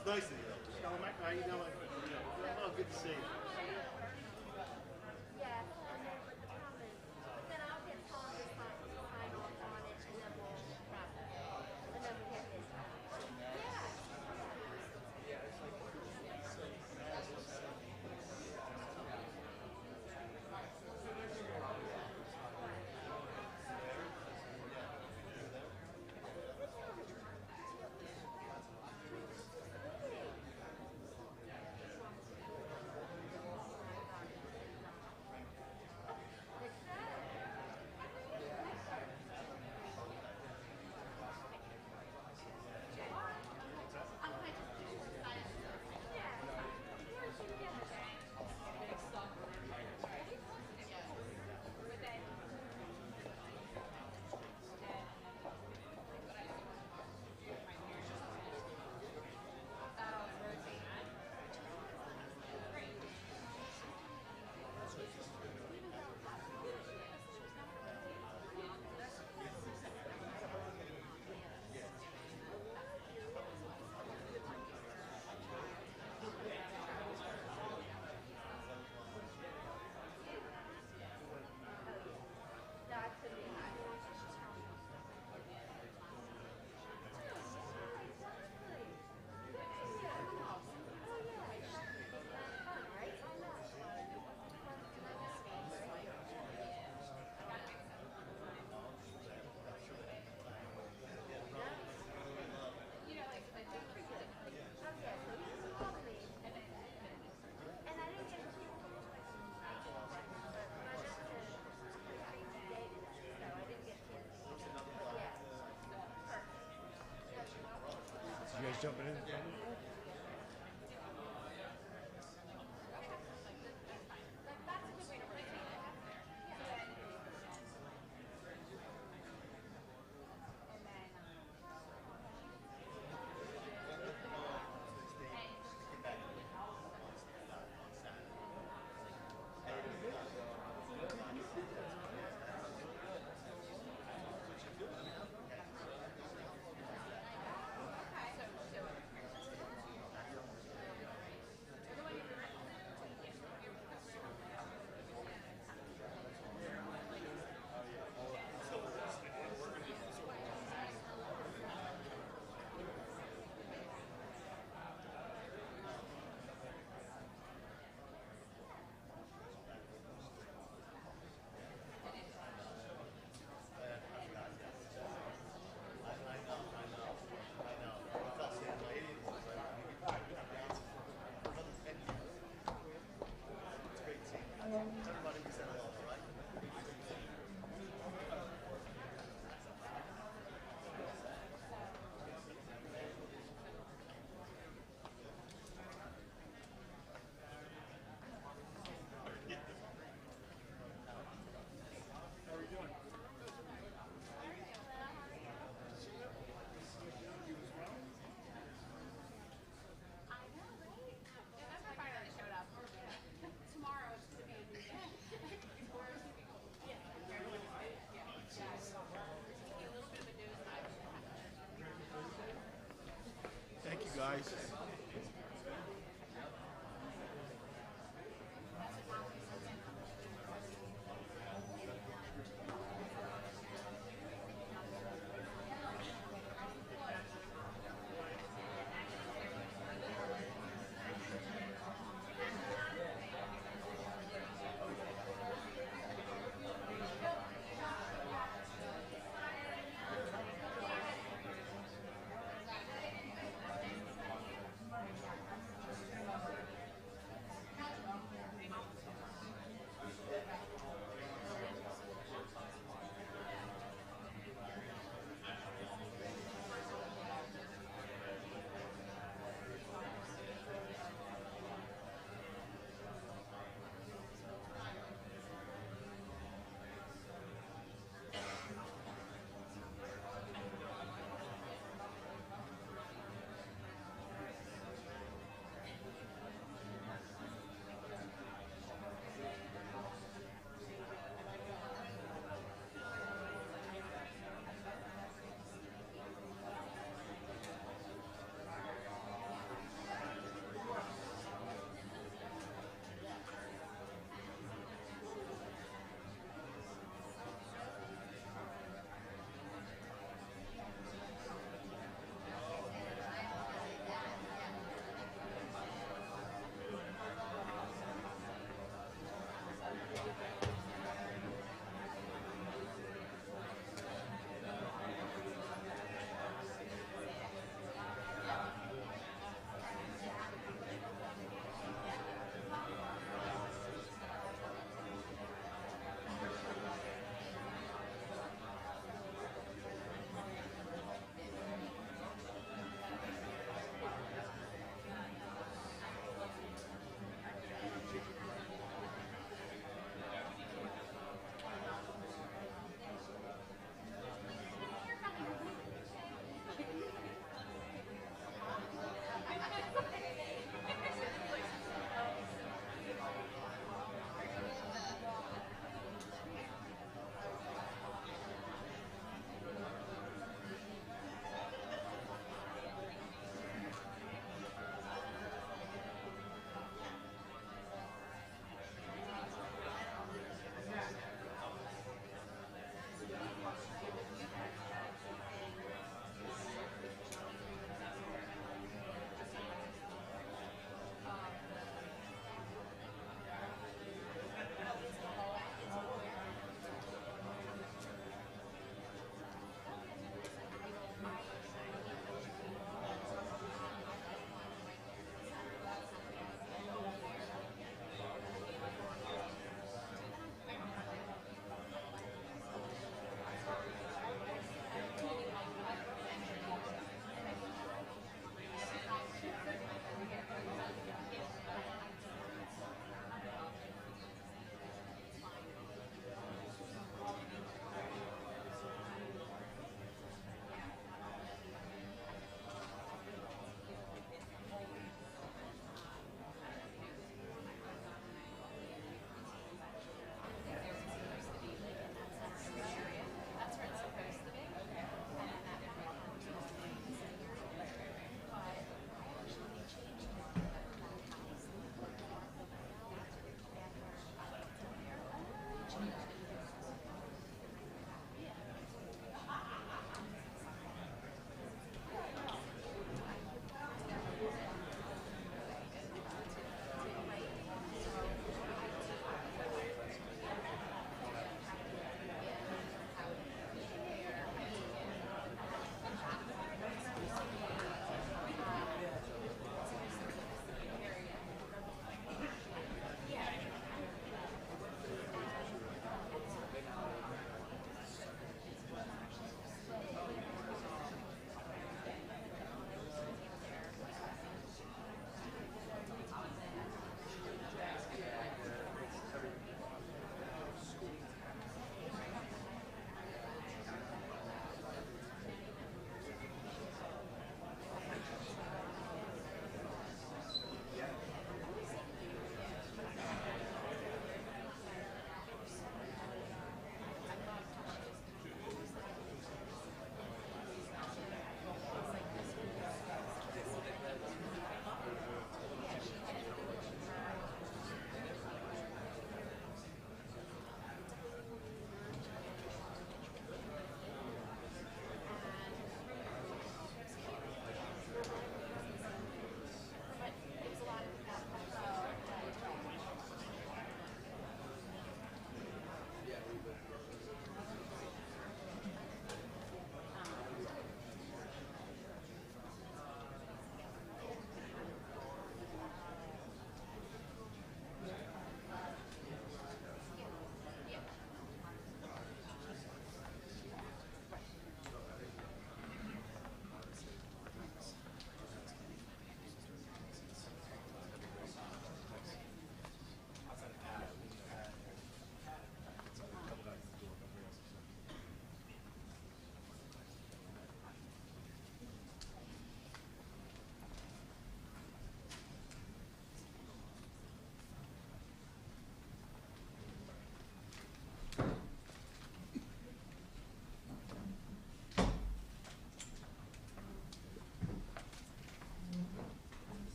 It's nice of you. How you doing? Oh, good to see you. Yes, and then but the problem is, then I'll get Tom to sign off on it, and then we'll process it, and then we get his. You guys jumping in?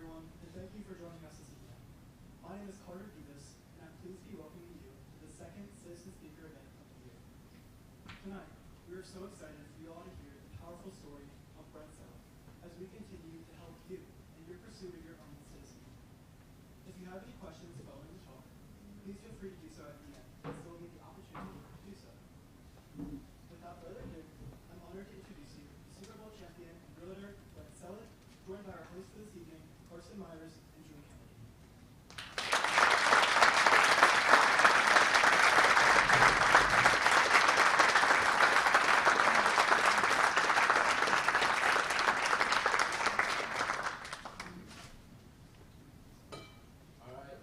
everyone, and thank you for joining us this evening. My name is Carter Davis, and I'm pleased to be welcoming you to the second Citizen Speaker event of the year. Tonight, we are so excited for you all to hear the powerful story of Brent Celek as we continue to help you in your pursuit of your own citizenship. If you have any questions following the talk, please feel free to do so at the end, and still get the opportunity to do so. Without further ado, I'm honored to introduce you to Super Bowl champion and realtor Brent Celek, joined by our hosts for this evening, Carson Myers and Julie Kennedy. All right.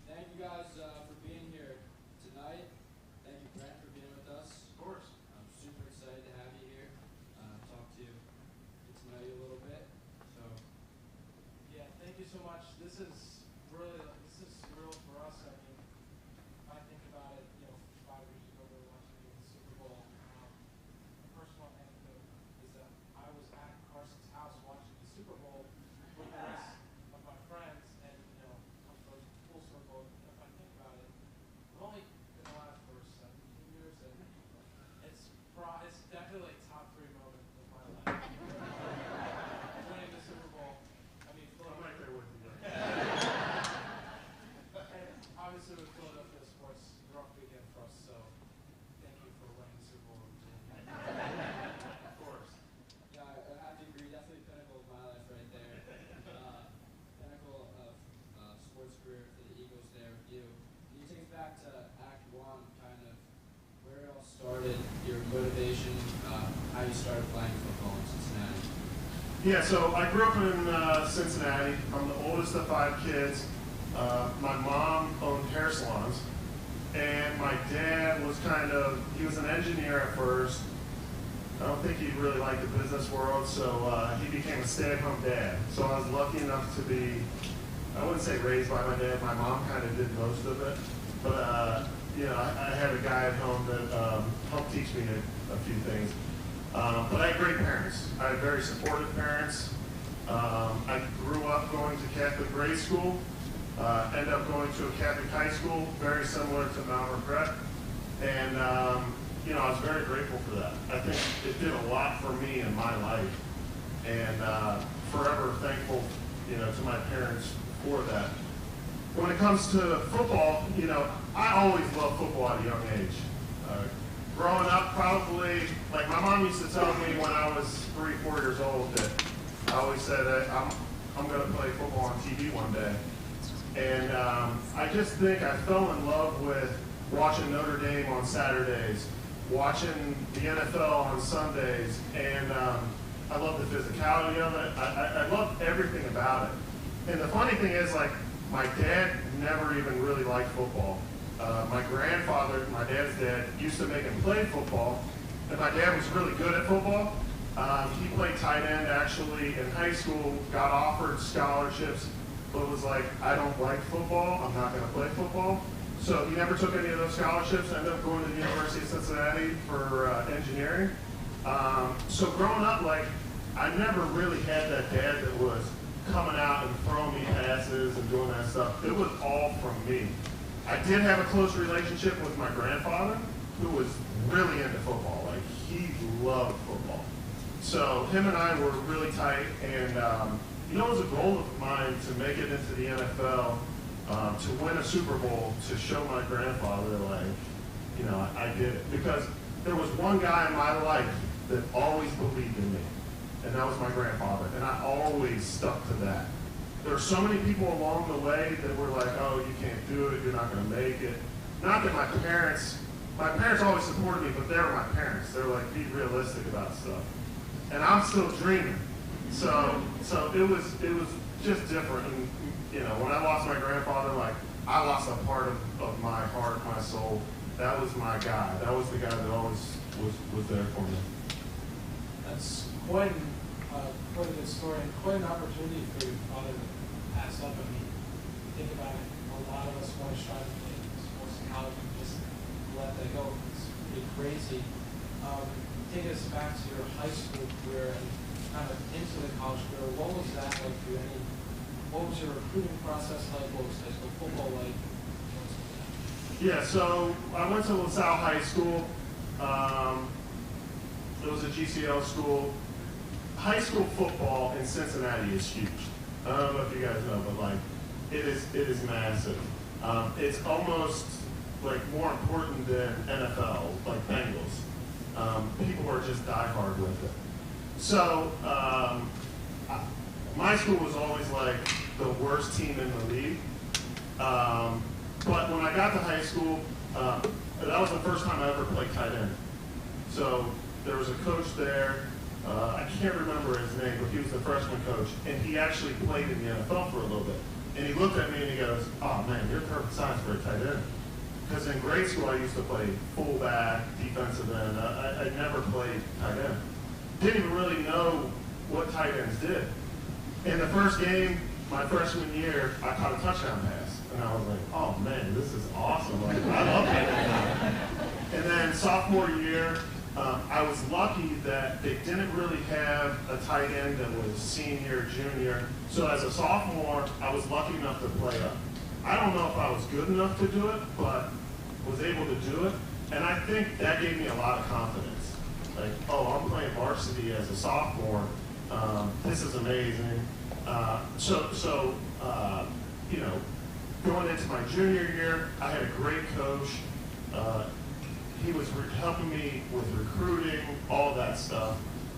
Thank you guys for being here tonight. Thank you, Brent, for being with us. Of course. I'm super excited to have you here. Talk to you, get to know you a little bit. So, Yeah, thank you so much. This is surreal for us. I mean, if I think about it, 5 years ago we were watching the Super Bowl. A personal anecdote is that I was at Carson's house watching the Super Bowl with the rest of my friends, and comes full circle. And if I think about it, we've only been alive for 17 years, and it's definitely like top 3 moment of my life. Winning the Super Bowl. I mean, I'm right there with you. and obviously with Philadelphia sports, rough weekend for us, so thank you for winning the Super Bowl. Of course. yeah, I have to agree. Definitely pinnacle of my life right there. Pinnacle of sports career for the Eagles there with you. Can you take us back to Act 1, kind of where it all started, your motivation, how you started playing football in Cincinnati? Yeah, so I grew up in Cincinnati. I'm the oldest of 5 kids. My mom owned hair salons, and my dad was he was an engineer at first. I don't think he really liked the business world, so he became a stay-at-home dad. So I was lucky enough to be, I wouldn't say raised by my dad. My mom kind of did most of it. But, I had a guy at home that helped teach me a few things. But I had great parents. I had very supportive parents. I grew up going to Catholic grade school, ended up going to a Catholic high school, very similar to Mount Regret. And, I was very grateful for that. I think it did a lot for me in my life. And forever thankful, to my parents for that. When it comes to football, I always loved football at a young age. Growing up, probably, like my mom used to tell me when I was 3, 4 years old that I always said that I'm going to play football on TV one day. And I just think I fell in love with watching Notre Dame on Saturdays, watching the NFL on Sundays, and I love the physicality of it. I love everything about it. And the funny thing is, like, my dad never even really liked football. My grandfather, my dad's dad, used to make him play football, and my dad was really good at football. He played tight end actually in high school, got offered scholarships, but was like, I don't like football, I'm not going to play football. So he never took any of those scholarships, ended up going to the University of Cincinnati for engineering. So growing up, like, I never really had that dad that was coming out and throwing me passes and doing that stuff. It was all from me. I did have a close relationship with my grandfather, who was really into football. Like, he loved football. So him and I were really tight, and it was a goal of mine to make it into the NFL, to win a Super Bowl, to show my grandfather, like, I did it. Because there was one guy in my life that always believed in me, and that was my grandfather, and I always stuck to that. There were so many people along the way that were like, oh, you can't do it, you're not going to make it. Not that my parents always supported me, but they were my parents. They were like, be realistic about stuff. And I'm still dreaming. So it was just different. And, when I lost my grandfather, like, I lost a part of my heart, my soul. That was my guy. That was the guy that always was there for me. That's quite a good story and quite an opportunity for your father to pass up. I mean, think about it, a lot of us want to strive to play sports in college and just let that go. It's pretty crazy. Take us back to your high school career and kind of into the college career. What was that like for you? Any what was your recruiting process like? What was high school football like? Yeah, so I went to LaSalle High School. It was a GCL school. High school football in Cincinnati is huge. I don't know if you guys know, but like it is massive. It's almost like more important than NFL, like Bengals. People are just diehard with it. So my school was always like the worst team in the league. But when I got to high school, that was the first time I ever played tight end. So there was a coach there. I can't remember his name, but he was the freshman coach, and he actually played in the NFL for a little bit. And he looked at me and he goes, "Oh man, you're perfect size for a tight end." Because in grade school I used to play fullback, defensive end. I never played tight end. Didn't even really know what tight ends did. In the first game, my freshman year, I caught a touchdown pass. And I was like, oh man, this is awesome. Like, I love tight end. And then sophomore year, I was lucky that they didn't really have a tight end that was senior, junior. So as a sophomore, I was lucky enough to play up. I don't know if I was good enough to do it, but was able to do it. And I think that gave me a lot of confidence. Like, oh, I'm playing varsity as a sophomore. This is amazing. You know, going into my junior year, I had a great coach. He was helping me with recruiting, all that stuff.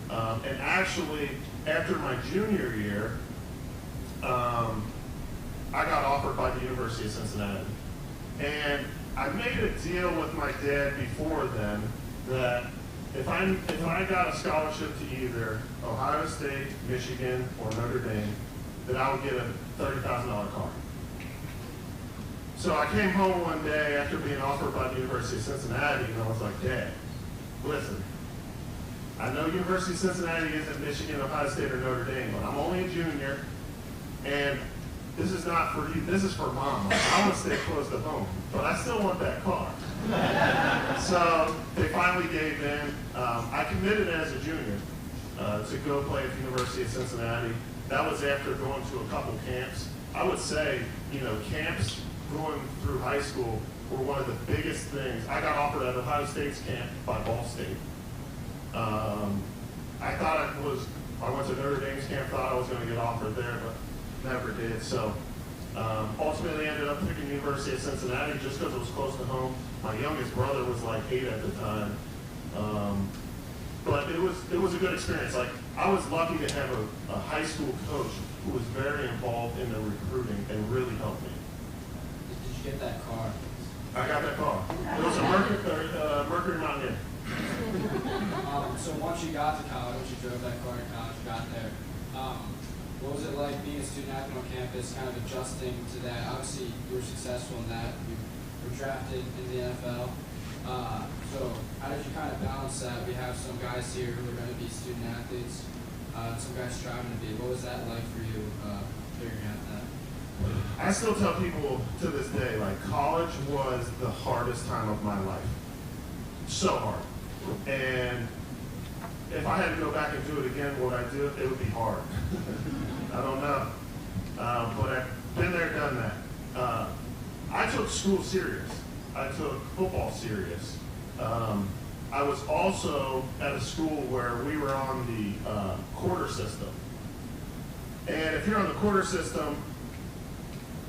And actually, after my junior year, I got offered by the University of Cincinnati. And I made a deal with my dad before then that if I got a scholarship to either Ohio State, Michigan, or Notre Dame, that I would get a $30,000 car. So I came home one day after being offered by the University of Cincinnati, and I was like, Dad, listen, I know University of Cincinnati isn't Michigan, Ohio State, or Notre Dame, but I'm only a junior, and this is not for you, this is for Mom. I want to stay close to home, but I still want that car. So they finally gave in. I committed as a junior to go play at the University of Cincinnati. That was after going to a couple camps. I would say, you know, camps going through high school were one of the biggest things. I got offered at Ohio State's camp by Ball State. I thought I went to Notre Dame's camp, thought I was going to get offered there, but never did. So ultimately ended up picking University of Cincinnati just because it was close to home. My youngest brother was like 8 at the time. But it was a good experience. Like, I was lucky to have a high school coach who was very involved in the recruiting and really helped me. Did you get that car? I got that car. It was a Mercury Mountaineer. So once you got to college, once you drove that car to college, you got there, what was it like being a student athlete on campus, kind of adjusting to that? Obviously, you were successful in that. You were drafted in the NFL. So how did you kind of balance that? We have some guys here who are going to be student athletes, some guys striving to be. What was that like for you, figuring out that? I still tell people to this day, like, college was the hardest time of my life. So hard. And if I had to go back and do it again, would I do it? It would be hard. I don't know. But I've been there, done that. I took school serious. I took football serious. I was also at a school where we were on the quarter system. And if you're on the quarter system,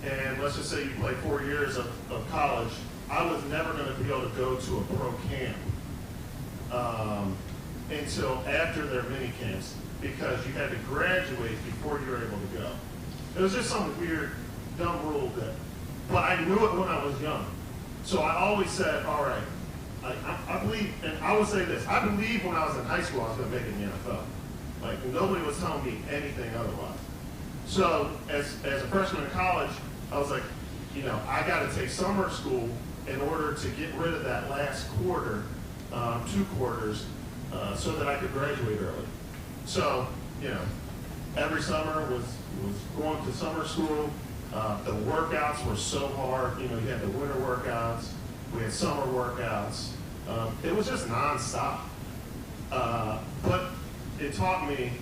and let's just say you play 4 years of college, I was never going to be able to go to a pro camp until after their mini camps, because you had to graduate before you were able to go. It was just some weird, dumb rule but I knew it when I was young. So I always said, all right, I believe, and I would say this, I believed when I was in high school I was going to make it in the NFL. Like, nobody was telling me anything otherwise. So as a freshman in college, I was like, you know, I got to take summer school in order to get rid of that last quarter, 2 quarters, so that I could graduate early. So, you know, every summer was going to summer school. The workouts were so hard. You know, you had the winter workouts, we had summer workouts. It was just nonstop. But it taught me,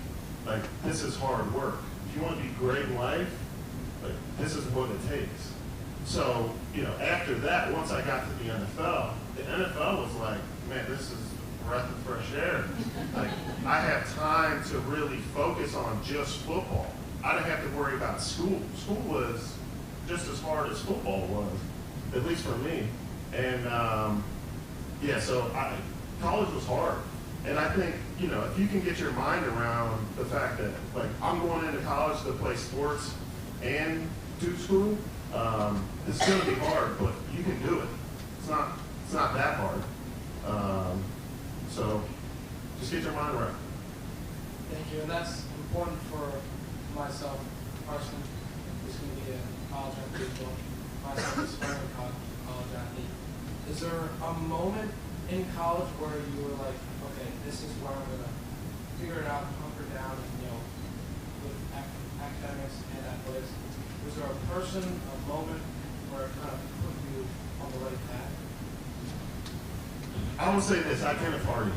like, this is hard work. If you want to be great in life, Like, this is what it takes. So, after that, once I got to the NFL was like, man, this is a breath of fresh air. Like, I have time to really focus on just football. I didn't have to worry about school. School was just as hard as football was, at least for me. And, so college was hard. And I think, if you can get your mind around the fact that, like, I'm going into college to play sports and do school, it's going to be hard, but you can do it. It's not that hard. So just get your mind right. Thank you, and that's important for myself personally. Who's going to be a college athlete as well. Myself is a college athlete. Is there a moment in college where you were like, okay, this is where I'm going to figure it out, hunker down, and, with academics and athletics? Was there a person, a moment where it kind of put you on the right path? I would say this, I kind of party.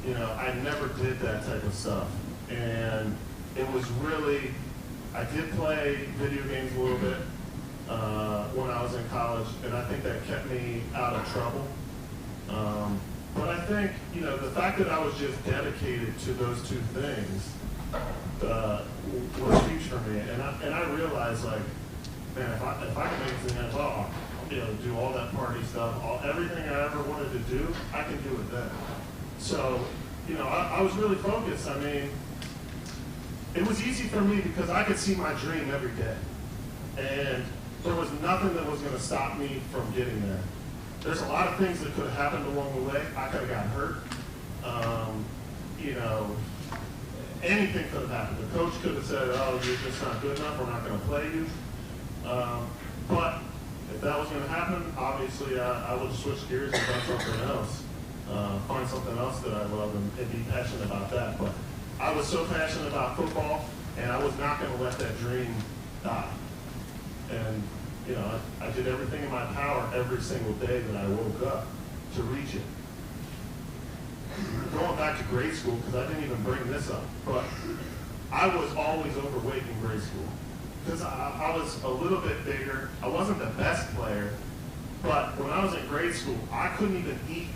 I never did that type of stuff. And it was really, I did play video games a little bit when I was in college, and I think that kept me out of trouble. But I think, the fact that I was just dedicated to those two things was huge for me. And I realized, like, man, if I can make it to the NFL, I'll be able to do all that party stuff, everything I ever wanted to do, I can do it then. So, I was really focused. I mean, it was easy for me because I could see my dream every day. And there was nothing that was going to stop me from getting there. There's a lot of things that could have happened along the way. I could have got hurt. Anything could have happened. The coach could have said, oh, you're just not good enough, we're not going to play you. But if that was going to happen, obviously I would switch gears and find something else. Find something else that I love and be passionate about that. But I was so passionate about football, and I was not going to let that dream die. And, I did everything in my power every single day that I woke up to reach it. Going back to grade school, because I didn't even bring this up, but I was always overweight in grade school. Because I was a little bit bigger. I wasn't the best player, but when I was in grade school, I couldn't even eat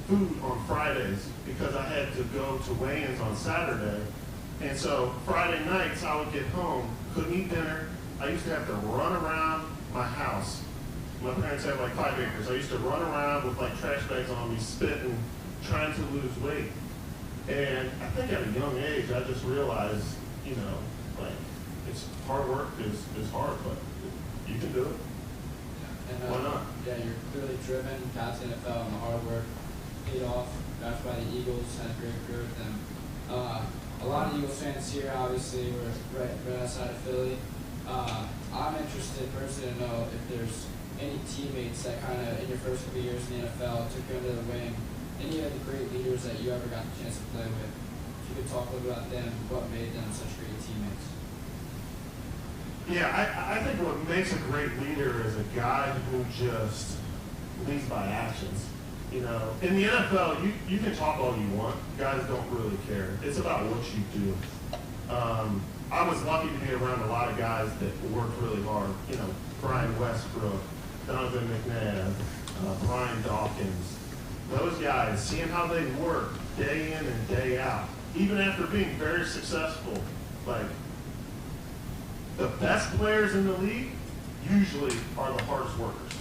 food on Fridays because I had to go to weigh-ins on Saturday. And so Friday nights, I would get home, couldn't eat dinner. I used to have to run around my house. My parents had like 5 acres. I used to run around with like trash bags on me, spitting, trying to lose weight. And I think at a young age, I just realized, like, it's hard work is hard, but you can do it. And, why not? Yeah, you're clearly driven, got to the NFL, and the hard work paid off. That's why the Eagles had a great career with them. A lot of Eagles fans here, obviously, were right outside of Philly. I'm interested personally to know if there's any teammates that kind of, in your first couple years in the NFL, took you under the wing, any of the great leaders that you ever got the chance to play with. If you could talk a little bit about them, what made them such great teammates. Yeah, I think what makes a great leader is a guy who just leads by actions. In the NFL, you can talk all you want. Guys don't really care. It's about what you do. I was lucky to be around a lot of guys that worked really hard. Brian Westbrook, Donovan McNabb, Brian Dawkins. Those guys, seeing how they work day in and day out, even after being very successful, like, the best players in the league usually are the hardest workers.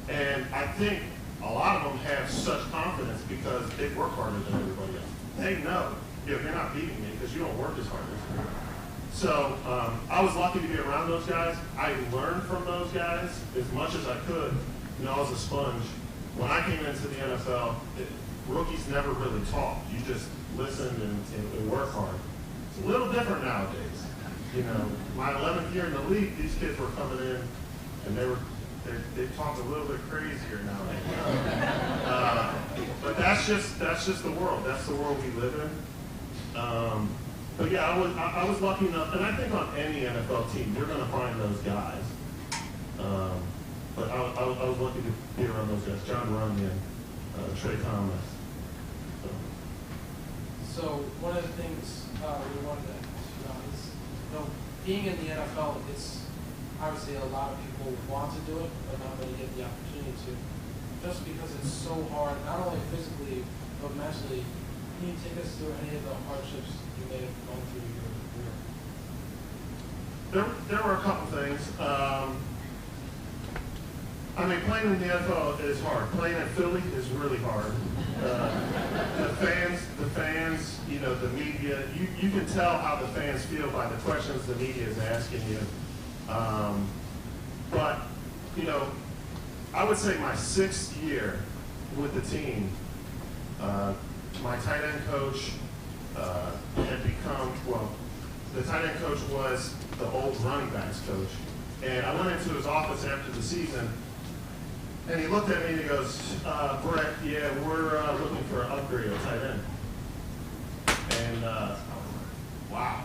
And I think a lot of them have such confidence because they work harder than everybody else. They know, you're not beating me because you don't work as hard as me. So I was lucky to be around those guys. I learned from those guys as much as I could. I was a sponge. When I came into the NFL, rookies never really talked. You just listened and work hard. It's a little different nowadays. My 11th year in the league, these kids were coming in, and they talk a little bit crazier nowadays. But that's just the world. That's the world we live in. But yeah, I was lucky enough, and I think on any NFL team, you're going to find those guys. But I was lucky to be around those guys: John Runyon, Trey Thomas. So one of the things we wanted to ask you about is, being in the NFL, it's obviously a lot of people want to do it, but not many get the opportunity to. Just because it's so hard, not only physically, but mentally. Can you take us through any of the hardships you may have gone through your career? There were a couple things. I mean, playing in the NFL is hard. Playing in Philly is really hard. The fans, you know, the media, you can tell how the fans feel by the questions the media is asking you. But, you know, I would say my 6th year with the team, my tight end coach had become, well, the tight end coach was the old running backs coach. And I went into his office after the season, and he looked at me and he goes, Brett, yeah, we're looking for an upgrade of tight end. And wow,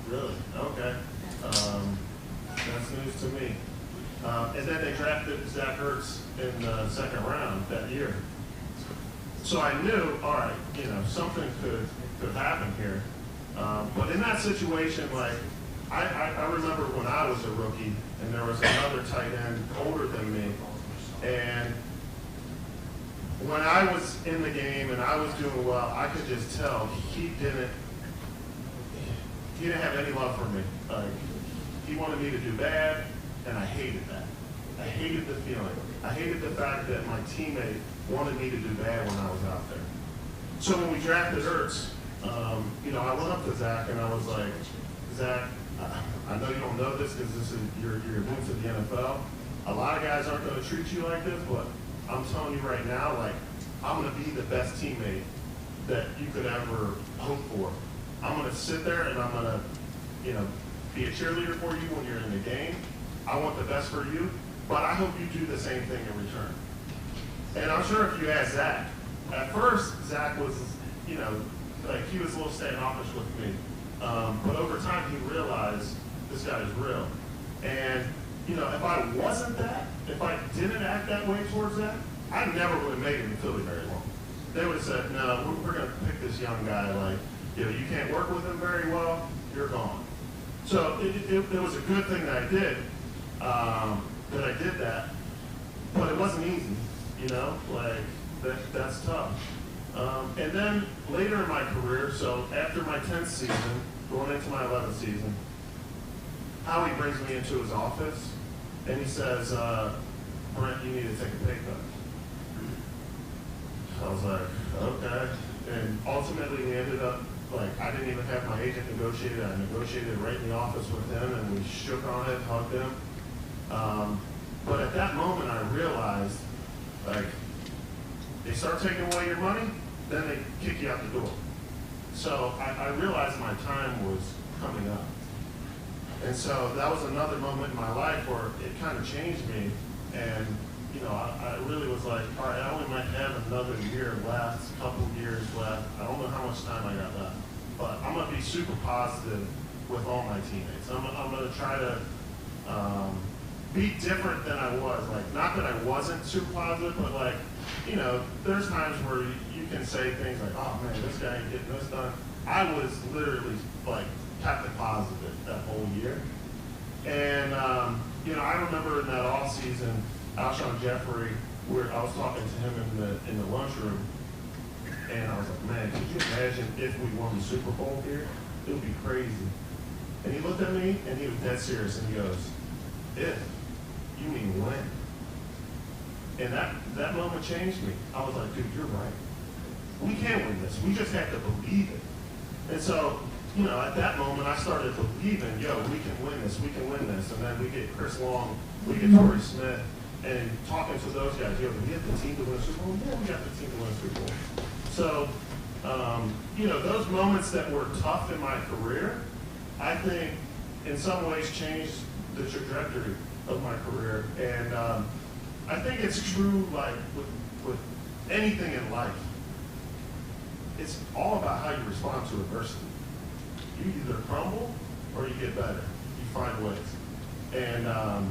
really? Okay. That's news to me. And then they drafted Zach Ertz in the 2nd round that year. So I knew, all right, you know, something could happen here. But in that situation, like, I remember when I was a rookie and there was another tight end older than me. And when I was in the game and I was doing well, I could just tell he didn't have any love for me. Like, he wanted me to do bad, and I hated that. I hated the feeling. I hated the fact that my teammate wanted me to do bad when I was out there. So when we drafted Ertz, you know, I went up to Zach and I was like, Zach, I know you don't know this because you're new to the NFL. A lot of guys aren't going to treat you like this, but I'm telling you right now, like, I'm going to be the best teammate that you could ever hope for. I'm going to sit there and I'm going to, you know, be a cheerleader for you when you're in the game. I want the best for you, but I hope you do the same thing in return. And I'm sure if you ask Zach, at first Zach was, you know, like, he was a little standoffish with me. But over time he realized this guy is real. And, you know, if I wasn't that, if I didn't act that way towards that, I never would have made it in Philly very long. They would have said, no, we're going to pick this young guy, like, you know, you can't work with him very well, you're gone. So it was a good thing that I did that, but it wasn't easy, you know, like, that's tough. And then later in my career, so after my 10th season, going into my 11th season, Howie brings me into his office and he says, Brent, you need to take a pay cut. I was like, okay. And ultimately we ended up, like, I didn't even have my agent negotiated. I negotiated right in the office with him and we shook on it, hugged him. But at that moment I realized, like, they start taking away your money, then they kick you out the door. So I realized my time was coming up. And so that was another moment in my life where it kind of changed me. And, you know, I really was like, all right, I only might have another year left, a couple years left. I don't know how much time I got left. But I'm going to be super positive with all my teammates. I'm going to try to be different than I was. Like, not that I wasn't super positive, but, like, you know, there's times where you can say things like, oh man, this guy ain't getting this done. I was literally, like, Captain Positive that whole year. And, you know, I remember in that off season, Alshon Jeffrey, where I was talking to him in the lunchroom, and I was like, man, could you imagine if we won the Super Bowl here? It would be crazy. And he looked at me, and he was dead serious, and he goes, if, you mean when? And that moment changed me. I was like, dude, you're right. We can win this. We just have to believe it. And so, you know, at that moment, I started believing, yo, we can win this. We can win this. And then we get Chris Long, we get Torrey Smith, and talking to those guys, yo, do we have the team to win a Super Bowl? Yeah, we got the team to win a Super Bowl. So, you know, those moments that were tough in my career, I think in some ways changed the trajectory of my career. And I think it's true, like, with anything in life. It's all about how you respond to adversity. You either crumble or you get better. You find ways. And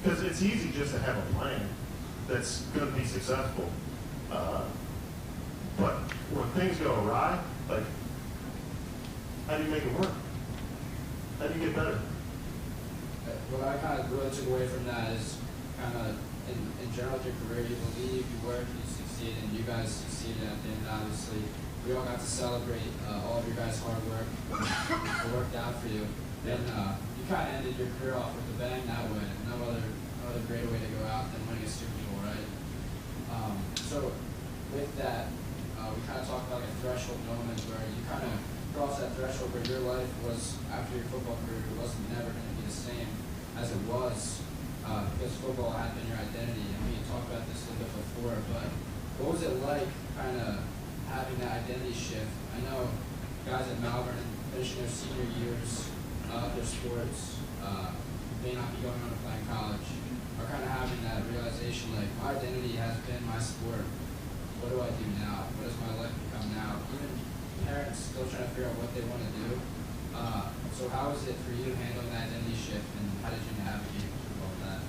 because it's easy just to have a plan that's going to be successful. But when things go awry, like, how do you make it work? How do you get better? What I kind of really took away from that is kind of in general with your career, you believe, you work, you succeed, and you guys succeeded at the end. Obviously, we all got to celebrate all of your guys' hard work. It worked out for you. And you kind of ended your career off with a bang that way. No other greater way to go out than winning a Super Bowl, right? So with that, we kind of talked about like a threshold moment where you kind of crossed that threshold where your life was, after your football career, wasn't never going to be the same as it was because football had been your identity. And we talked about this a little bit before, but what was it like kind of having that identity shift? I know guys at Malvern finishing their senior years of their sports, may not be going on to play in college, are kind of having that realization like my identity has been my sport. What do I do now? What does my life become now? Even parents still trying to figure out what they want to do. So how was it for you handling that identity shift, and how did you navigate through all that?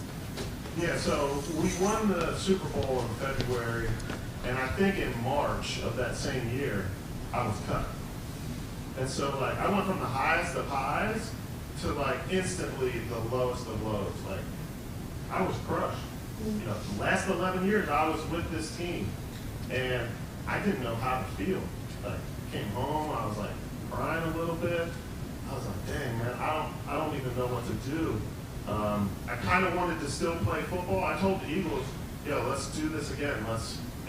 Yeah, so we won the Super Bowl in February, and I think in March of that same year, I was cut. And so like I went from the highest of highs to like instantly the lowest of lows. Like I was crushed. You know, the last 11 years I was with this team, and I didn't know how to feel. Like came home, I was like crying a little bit. I was like, dang man, I don't even know what to do. I kind of wanted to still play football. I told the Eagles, yo, let's do this again.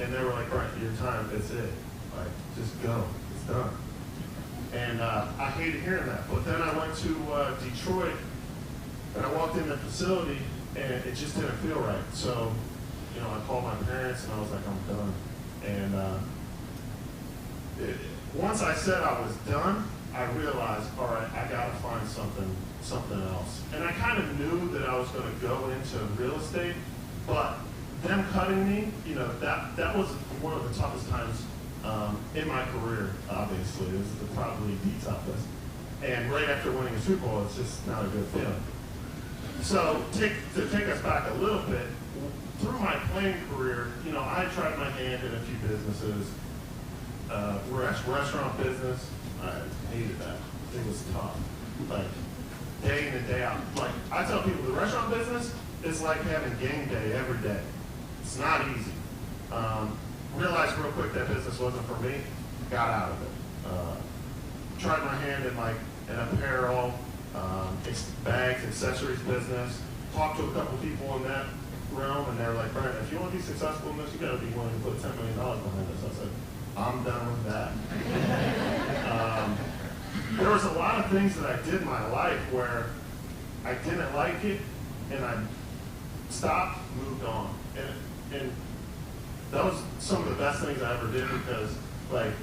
And they were like, right, your time, it's it. Like, just go, it's done. And I hated hearing that. But then I went to Detroit, and I walked in the facility, and it just didn't feel right. So, you know, I called my parents, and I was like, I'm done. And once I said I was done, I realized, all right, I got to find something else. And I kind of knew that I was going to go into real estate, but them cutting me, you know, that was one of the toughest times in my career, obviously. It was probably the toughest. And right after winning a Super Bowl, it's just not a good feeling. So to take us back a little bit, through my playing career, you know, I tried my hand in a few businesses. Restaurant business, I hated that. It was tough. Like, day in and day out. Like, I tell people, the restaurant business is like having game day every day. It's not easy. Realized real quick that business wasn't for me. Got out of it. Tried my hand in like an apparel, bags, accessories business. Talked to a couple people in that realm, and they were like, Brent, if you want to be successful in this, you got to be willing to put $10 million behind this. I said, I'm done with that. There was a lot of things that I did in my life where I didn't like it, and I stopped, moved on. And that was some of the best things I ever did, because like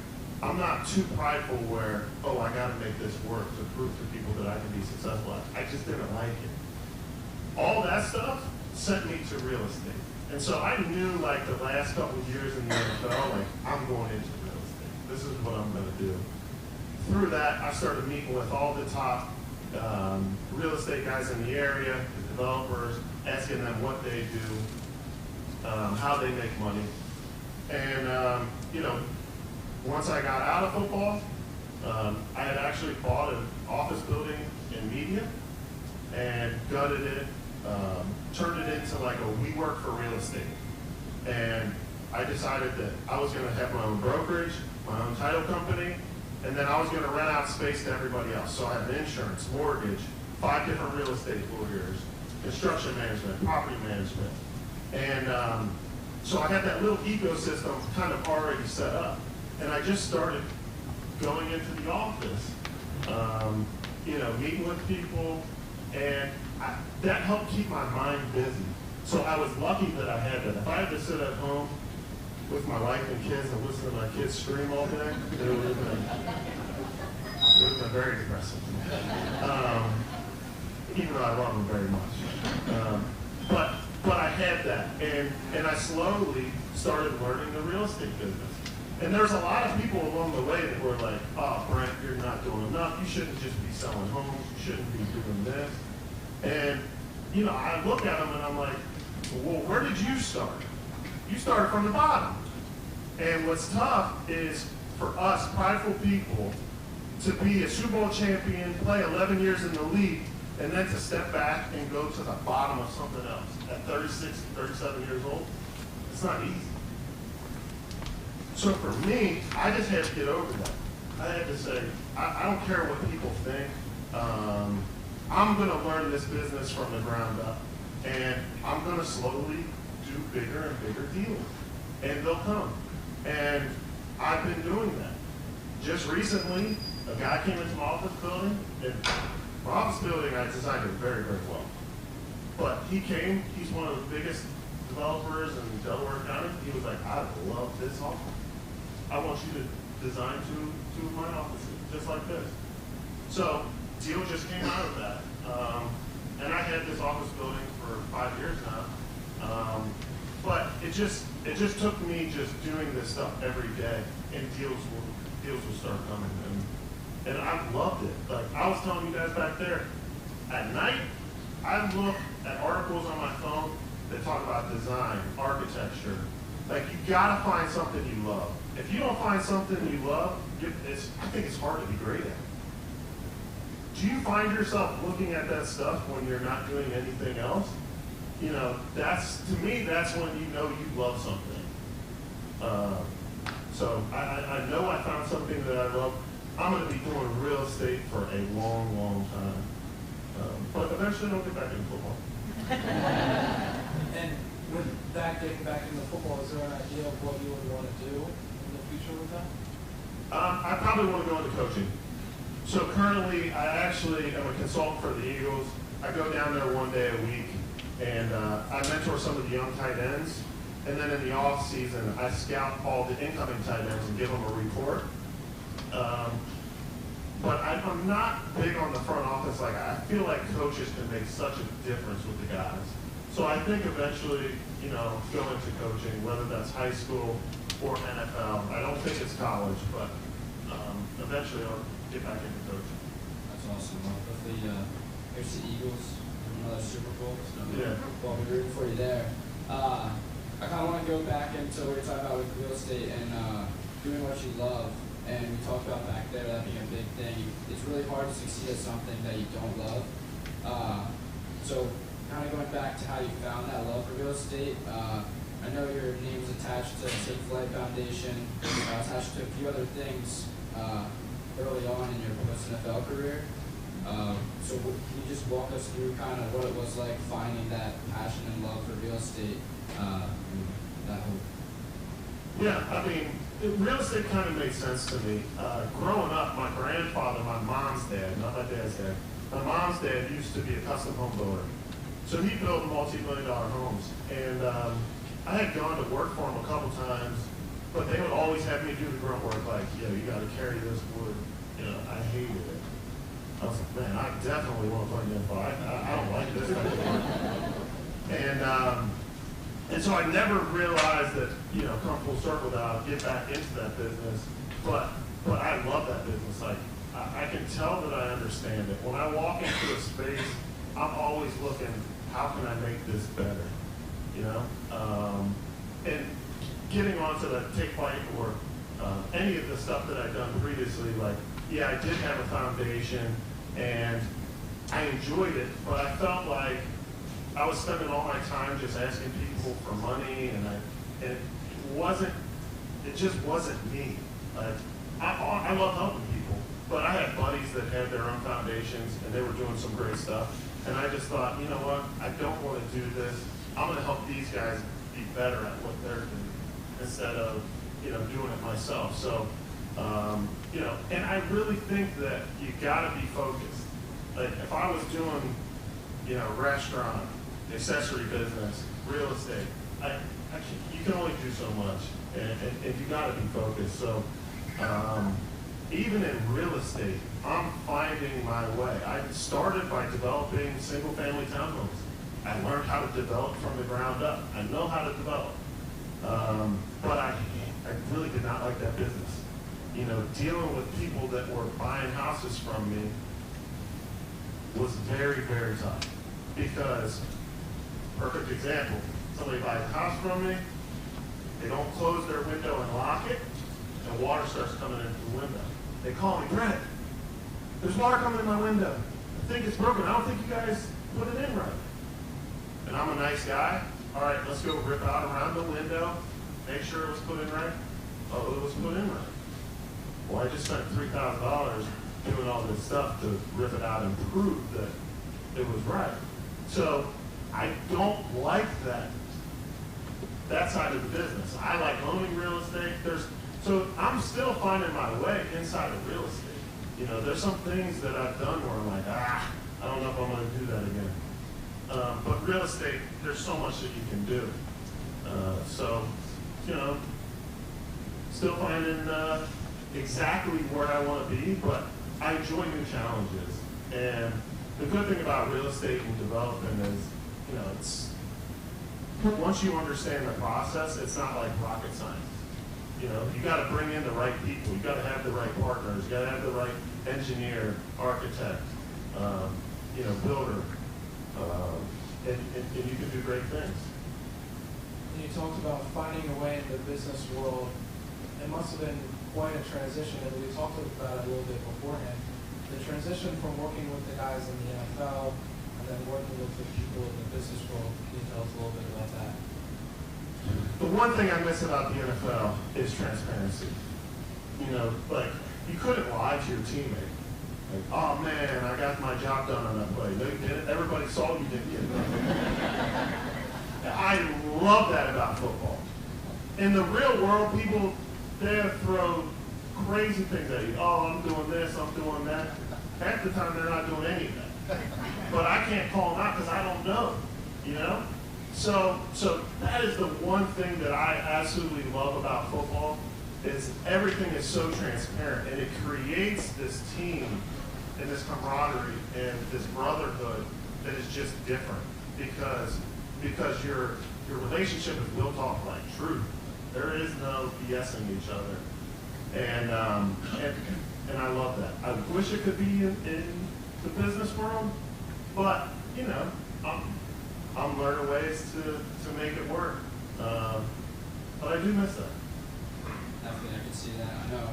I'm not too prideful where, oh, I got to make this work to prove to people that I can be successful. I just didn't like it. All that stuff sent me to real estate. And so I knew like the last couple of years in the NFL, like I'm going into real estate. This is what I'm going to do. Through that, I started meeting with all the top real estate guys in the area, the developers, asking them what they do, how they make money. And, you know, once I got out of football, I had actually bought an office building in media and gutted it, turned it into like a we work for real estate. And I decided that I was going to have my own brokerage, my own title company, and then I was going to rent out space to everybody else. So I had insurance, mortgage, 5 different real estate lawyers, construction management, property management. And so I had that little ecosystem kind of already set up. And I just started going into the office, you know, meeting with people, and that helped keep my mind busy. So I was lucky that I had that. If I had to sit at home with my wife and kids and listen to my kids scream all day, it would have been very depressing. Even though I love them very much. But I had that, and I slowly started learning the real estate business. And there's a lot of people along the way that were like, oh, Brent, you're not doing enough. You shouldn't just be selling homes. You shouldn't be doing this. And, you know, I look at them and I'm like, well, where did you start? You started from the bottom. And what's tough is for us prideful people to be a Super Bowl champion, play 11 years in the league, and then to step back and go to the bottom of something else at 36, 37 years old, it's not easy. So for me, I just had to get over that. I had to say, I don't care what people think. I'm going to learn this business from the ground up, and I'm going to slowly do bigger and bigger deals, and they'll come. And I've been doing that. Just recently, a guy came into my office building, and my office building, I designed it very, very well. But he came, he's one of the biggest developers in Delaware County. He was like, I love this office. I want you to design two of my offices, just like this. So, deal just came out of that. And I had this office building for 5 years now. But it just took me just doing this stuff every day, and deals will start coming. And I loved it. Like I was telling you guys back there, at night, I look at articles on my phone that talk about design, architecture. Like you gotta find something you love. If you don't find something you love, I think it's hard to be great at it. Do you find yourself looking at that stuff when you're not doing anything else? You know, to me, that's when you know you love something. So I know I found something that I love. I'm going to be doing real estate for a long, long time. But eventually I'll get back into football. And with that getting back into football, is there an idea of what you would want to do in the future with that? I probably want to go into coaching. So currently, I actually am a consultant for the Eagles. I go down there one day a week, and I mentor some of the young tight ends. And then in the off season, I scout all the incoming tight ends and give them a report. But I'm not big on the front office. Like I feel like coaches can make such a difference with the guys. So I think eventually, go into coaching, whether that's high school or NFL. I don't think it's college, but eventually I'll get back into coaching. That's awesome. Well, hopefully, here's the Eagles, another Super Bowl. So Yeah. Well, we're rooting for you there. I kind of want to go back into what you're talking about with real estate and doing what you love. And we talked about back there that being a big thing. It's really hard to succeed at something that you don't love. So kind of going back to how you found that love for real estate, I know your name was attached to Take Flight Foundation, attached to a few other things early on in your post-NFL career. So can you just walk us through kind of what it was like finding that passion and love for real estate? That whole. Yeah, I mean, real estate kind of made sense to me. Growing up, my grandfather, my mom's dad, not my dad's dad, my mom's dad used to be a custom home builder. So he built multi-million-dollar homes. And I had gone to work for him a couple times, but they would always have me do the grunt work, like, you got to carry this wood. I hated it. I was like, man, I definitely want to play info. I don't like this type of work. And so I never realized that, come full circle that I'll get back into that business. But I love that business. Like, I can tell that I understand it. When I walk into a space, I'm always looking, how can I make this better? And getting onto the Take Flight or any of the stuff that I've done previously, like, yeah, I did have a foundation and I enjoyed it, but I felt like I was spending all my time just asking people for money, and it just wasn't me. Like, I love helping people, but I had buddies that had their own foundations and they were doing some great stuff, and I just thought, you know what, I don't want to do this. I'm going to help these guys be better at what they're doing instead of, doing it myself. So, and I really think that you got to be focused. Like, if I was doing, restaurant, accessory business, real estate, you can only do so much, and you got to be focused. So, even in real estate, I'm finding my way. I started by developing single-family townhomes. I learned how to develop from the ground up. I know how to develop, but I really did not like that business. Dealing with people that were buying houses from me was very, very tough. Because, perfect example, somebody buys a house from me, they don't close their window and lock it, and water starts coming into the window. They call me, Brent, there's water coming in my window. I think it's broken. I don't think you guys put it in right. And I'm a nice guy. All right, let's go rip out around the window, make sure it was put in right. Oh, it was put in right. Well, I just spent $3,000 doing all this stuff to rip it out and prove that it was right. So I don't like that side of the business. I like owning real estate. So I'm still finding my way inside of real estate. You know, there's some things that I've done where I'm like, I don't know if I'm going to do that again. But real estate, there's so much that you can do. So, you know, still finding exactly where I want to be, but I enjoy new challenges. And the good thing about real estate and development is, you know, once you understand the process, it's not like rocket science. You know, you got to bring in the right people. You got to have the right partners. You got to have the right engineer, architect, you know, builder, and you can do great things. You talked about finding a way in the business world. It must have been quite a transition, and we talked about it a little bit beforehand. The transition from working with the guys in the NFL and then working with the people in the business world. Can you tell us a little bit about that? The one thing I miss about the NFL is transparency. You know, like, you couldn't lie to your teammate. Like, oh man, I got my job done on that play. No, you didn't. Everybody saw you didn't get it done. I love that about football. In the real world, people, they throw crazy things at you. Oh, I'm doing this, I'm doing that. Half the time, they're not doing any of that. But I can't call them out because I don't know, you know? So that is the one thing that I absolutely love about football is everything is so transparent, and it creates this team and this camaraderie and this brotherhood that is just different because your relationship is built off like truth. There is no BSing each other, and I love that. I wish it could be in the business world, but you know, I'm learning ways to make it work. But I do miss that. Definitely, I can see that. I know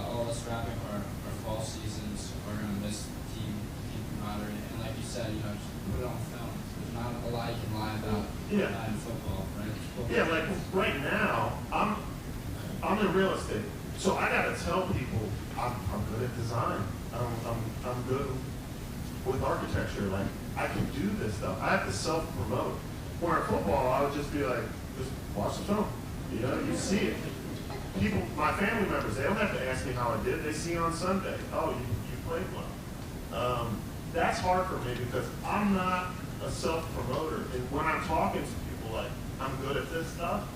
all of us wrapping our fall seasons are going to miss team camaraderie. And like you said, you know, just put it on film. There's not a lot you can lie about in football, right? Yeah, like right now, I'm in real estate. So I got to tell people I'm good at design. I'm good with architecture. Like, I can do this stuff. I have to self-promote. Where in football, I would just be like, just watch the film. You know, you see it. People, my family members, they don't have to ask me how I did. They see on Sunday, oh, you played well. That's hard for me because I'm not a self-promoter. And when I'm talking to people like, I'm good at this stuff,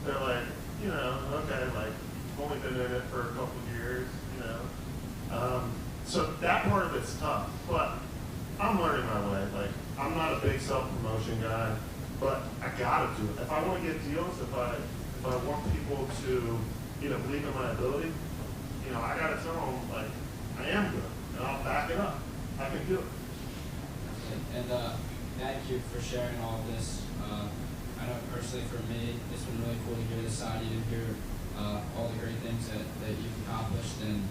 they're like, you know, okay, like, I've only been in it for a couple of years, you know. So that part of it's tough, but I'm learning my way. Like, I'm not a big self-promotion guy, but I gotta do it. If I want to get deals, if I want people to, you know, believe in my ability, you know, I gotta tell them, like, I am good, and I'll back it up. I can do it. And thank you for sharing all of this. I know personally for me, it's been really cool to hear this side of you, hear all the great things that you've accomplished and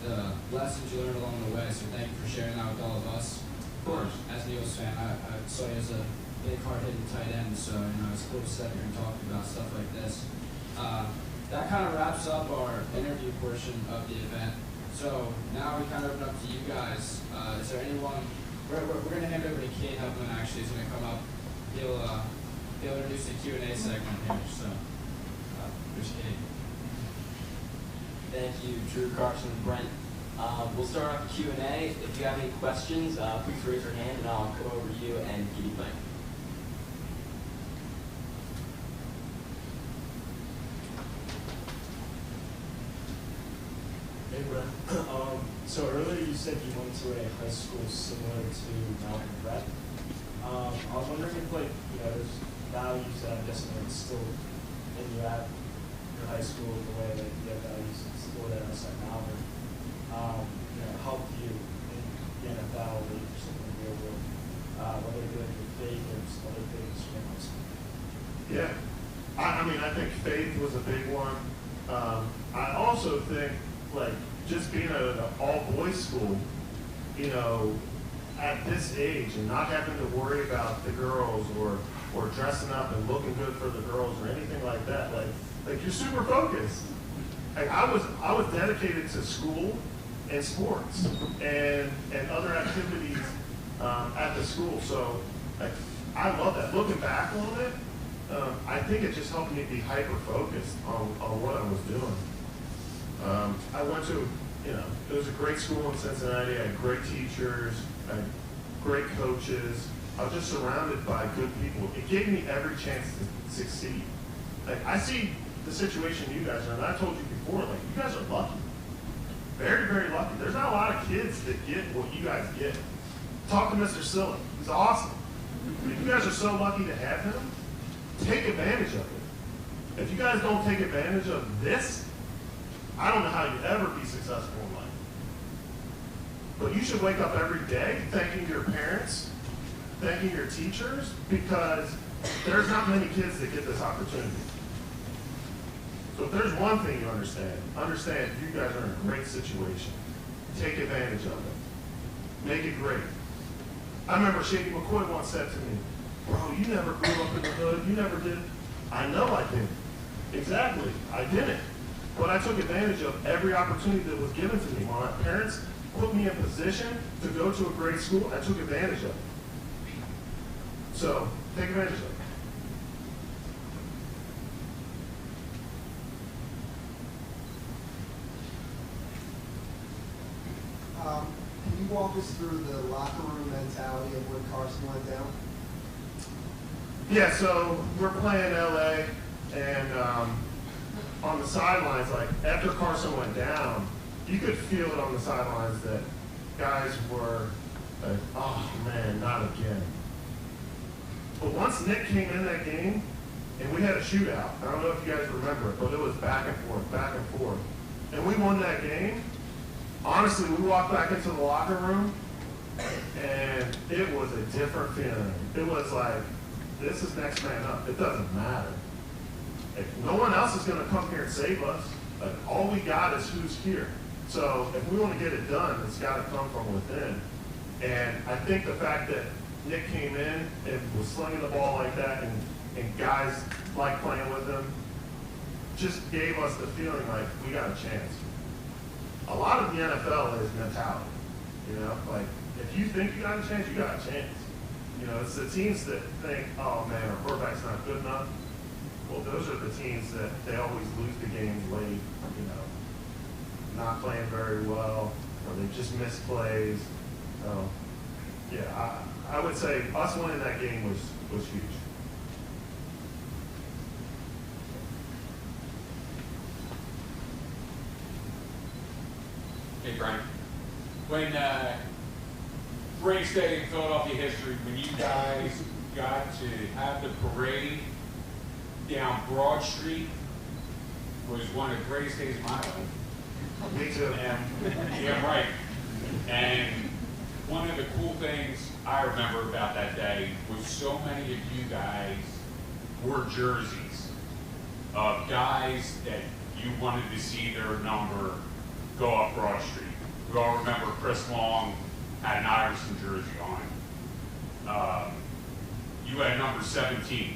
the lessons you learned along the way. So thank you for sharing that with all of us. Of course. As an Eagles fan, I saw you as a big, hard-hitting tight end, so you know it's cool to sit here and talk about stuff like this. That kind of wraps up our interview portion of the event. So now we kind of open up to you guys. Is there anyone? We're going to hand over to Kate Hubman. Actually, is going to come up. He'll introduce the Q&A segment here. So here's Kate. Thank you, Drew, Carson, and Brent. We'll start off the Q&A. If you have any questions, please raise your hand and I'll come over to you and give you the mic. Hey, Brent. So earlier you said you went to a high school similar to Mount and Brett. I was wondering if, like, you know, there's values that I'm guessing are instilled in you at your high school, the way that you have values instilled at us at Malvern, you know, helped you in the NFL or for something in the real world, whether it be like your faith or some other things from high school. Yeah. I mean, I think faith was a big one. I also think, like, just being at an all-boys school, you know, at this age and not having to worry about the girls or dressing up and looking good for the girls or anything like that. Like you're super focused. Like I was dedicated to school and sports and other activities at the school. So like I love that. Looking back on it, I think it just helped me be hyper focused on what I was doing. I went to, you know, it was a great school in Cincinnati. I had great teachers, I had great coaches. I was just surrounded by good people. It gave me every chance to succeed. Like I see the situation you guys are in. I told you before, like you guys are lucky. Very, very lucky. There's not a lot of kids that get what you guys get. Talk to Mr. Celek. He's awesome. If you guys are so lucky to have him, take advantage of it. If you guys don't take advantage of this, I don't know how you'd ever be successful in life. But you should wake up every day thanking your parents, thanking your teachers, because there's not many kids that get this opportunity. So if there's one thing you understand you guys are in a great situation. Take advantage of it. Make it great. I remember Shady McCoy once said to me, bro, you never grew up in the hood. You never did. I know I didn't. Exactly. I didn't. But I took advantage of every opportunity that was given to me. When my parents put me in position to go to a great school, I took advantage of it. So, take advantage of it. Can you walk us through the locker room mentality of when Carson went down? Yeah, so we're playing LA, and on the sidelines, like after Carson went down, you could feel it on the sidelines that guys were like, oh man, not again. But once Nick came in that game, and we had a shootout, I don't know if you guys remember it, but it was back and forth, and we won that game. Honestly, we walked back into the locker room, and it was a different feeling. It was like, this is next man up. It doesn't matter. If no one else is going to come here and save us. Like, all we got is who's here. So if we want to get it done, it's got to come from within. And I think the fact that Nick came in and was slinging the ball like that, and guys like playing with him, just gave us the feeling like we got a chance. A lot of the NFL is mentality. You know, like if you think you got a chance, you got a chance. You know, it's the teams that think, oh man, our quarterback's not good enough. Well, those are the teams that they always lose the games late, you know, not playing very well, or they just miss plays. So, yeah, I would say us winning that game was huge. Hey, Brent. When great day in Philadelphia history, when you guys got to have the parade down Broad Street, was one of the greatest days of my life. Me too. And, yeah, right. And one of the cool things I remember about that day was so many of you guys wore jerseys of guys that you wanted to see their number go up Broad Street. We all remember Chris Long had an Iverson jersey on. You had number 17.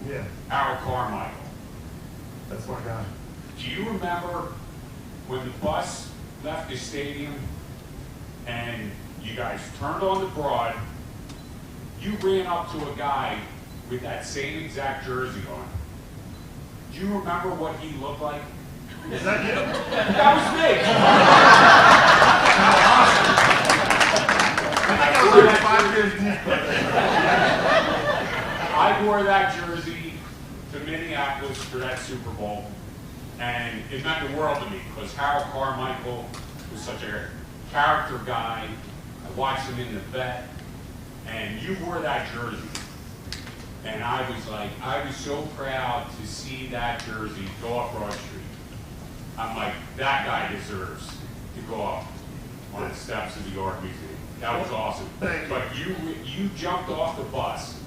Yeah. Harold Carmichael. That's my guy. Do you remember when the bus left the stadium and you guys turned on the Broad, you ran up to a guy with that same exact jersey on? Do you remember what he looked like? Is that you? That was me. I wore that jersey to Minneapolis for that Super Bowl, and it meant the world to me because Harold Carmichael was such a character guy. I watched him in the vet, and you wore that jersey. And I was so proud to see that jersey go up Broad Street. I'm like, that guy deserves to go up on the steps of the Art Museum. That was awesome. Thank you. But you jumped off the bus,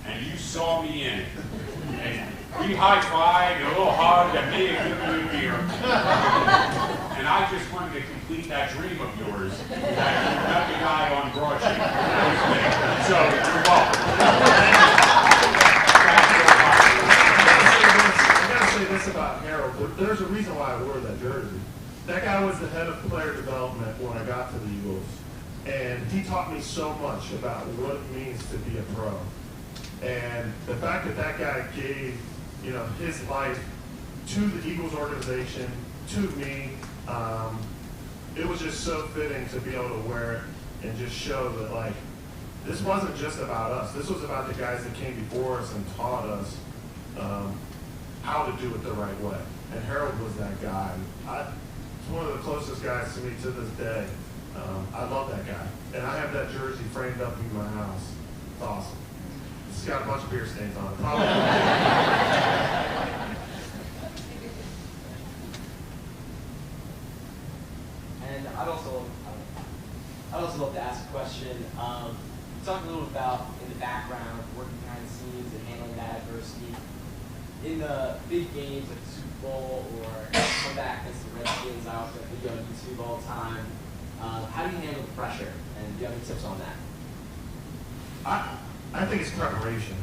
and you saw me in it. And we high-fived, and a little hug, and me a good beer. And I just wanted to complete that dream of yours that you met the guy on Broad Street. That was me. So, you're welcome. I gotta say this about Harold. There's a reason why I wore that jersey. That guy was the head of player development when I got to the Eagles. And he taught me so much about what it means to be a pro. And the fact that that guy gave, his life to the Eagles organization, to me, it was just so fitting to be able to wear it and just show that, like, this wasn't just about us. This was about the guys that came before us and taught us how to do it the right way. And Harold was that guy. He's one of the closest guys to me to this day. I love that guy. And I have that jersey framed up in my house. It's awesome. It's got a bunch of beer stains on it. Probably. And I'd also love to ask a question. Talk a little about in the background, working behind the scenes and handling that adversity. In the big games like the Super Bowl or comeback against the Redskins, I watch that video on YouTube all the time. How do you handle the pressure? And do you have any tips on that? I think it's preparation.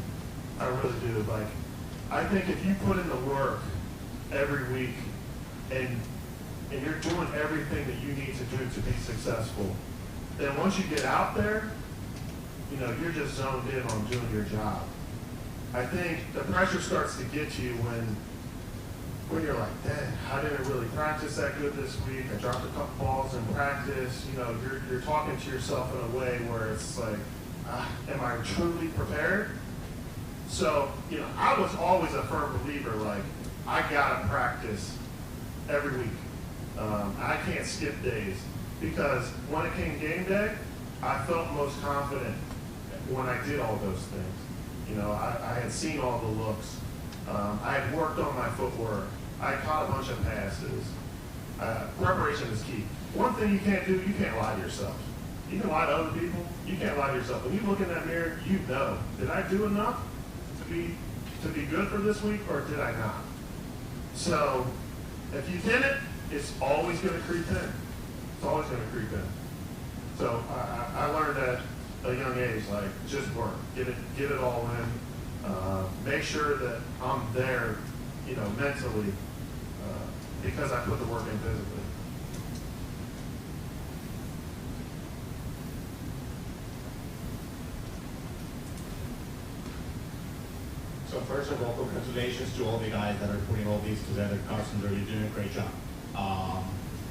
I really do. Like, I think if you put in the work every week and you're doing everything that you need to do to be successful, then once you get out there, you're just zoned in on doing your job. I think the pressure starts to get to you when you're like, dang, I didn't really practice that good this week. I dropped a couple balls in practice. You're talking to yourself in a way where it's like, am I truly prepared? So, I was always a firm believer, like, I gotta practice every week. I can't skip days because when it came game day, I felt most confident when I did all those things. I had seen all the looks. I had worked on my footwork. I caught a bunch of passes. Preparation is key. One thing you can't do, you can't lie to yourself. You can lie to other people. You can't lie to yourself. When you look in that mirror, you know, did I do enough to be good for this week or did I not? So if you didn't, it's always going to creep in. It's always going to creep in. So I learned at a young age, like, just work, get it all in. Make sure that I'm there, mentally, because I put the work in physically. So first of all, congratulations to all the guys that are putting all these together. Carson, you're doing a great job.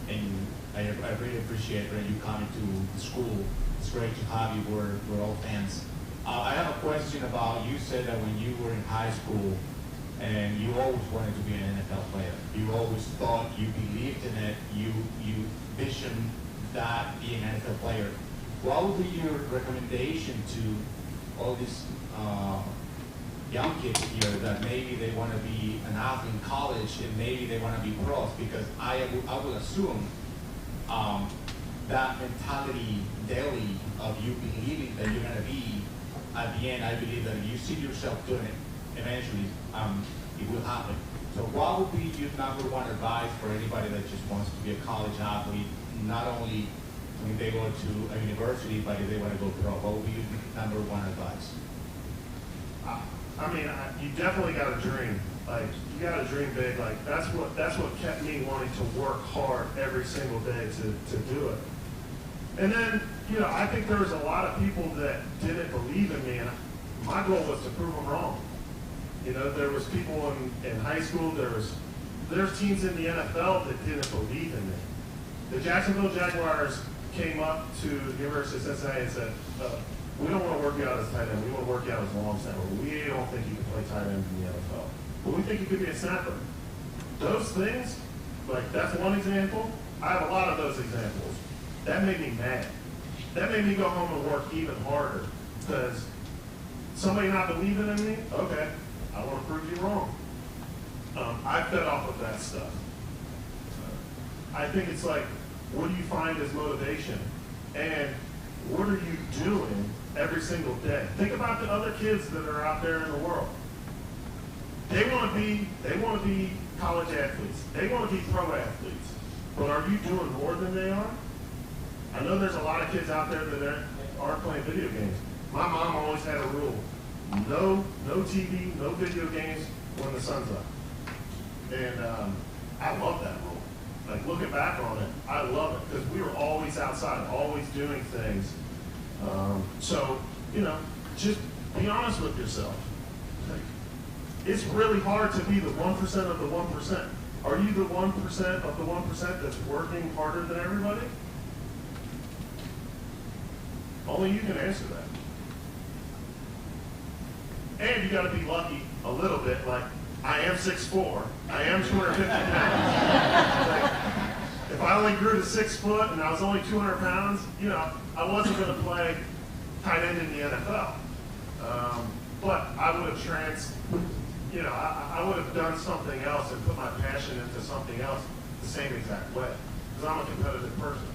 And I really appreciate when you coming to the school. It's great to have you. We're all fans. I have a question about, you said that when you were in high school and you always wanted to be an NFL player. You always thought, you believed in it, you visioned that being an NFL player. What would be your recommendation to all these young kids here that maybe they want to be an athlete in college and maybe they want to be pros? Because I would assume that mentality daily of you believing that you're going to be, at the end, I believe that if you see yourself doing it, eventually it will happen. So what would be your number one advice for anybody that just wants to be a college athlete, not only when they go to a university, but if they want to go pro? What would be your number one advice? I mean, you definitely got to dream. Like, you got to dream big. Like, that's what kept me wanting to work hard every single day to do it. And then, I think there was a lot of people that didn't believe in me, and my goal was to prove them wrong. There was people in high school, there's teams in the NFL that didn't believe in me. The Jacksonville Jaguars came up to the University of Cincinnati and said, we don't want to work you out as tight end, we want to work you out as a long snapper. We don't think you can play tight end in the NFL. But we think you could be a snapper. Those things, like, that's one example. I have a lot of those examples. That made me mad. That made me go home and work even harder. Because somebody not believing in me, okay, I want to prove you wrong. I fed off of that stuff. I think it's like, what do you find as motivation? And what are you doing every single day? Think about the other kids that are out there in the world. They want to be college athletes. They want to be pro athletes. but are you doing more than they are? I know there's a lot of kids out there that aren't playing video games. My mom always had a rule: no TV, no video games when the sun's up. And I love that rule. Like, looking back on it, I love it because we were always outside, always doing things. So, you know, just be honest with yourself. Like, it's really hard to be the 1% of the 1%. Are you the 1% of the 1% that's working harder than everybody? Only you can answer that. And you got to be lucky a little bit. Like, I am 6'4". I am 250 pounds. Like, if I only grew to 6 foot and I was only 200 pounds, you know, I wasn't going to play tight end in the NFL. But I would have I would have done something else and put my passion into something else the same exact way. Because I'm a competitive person.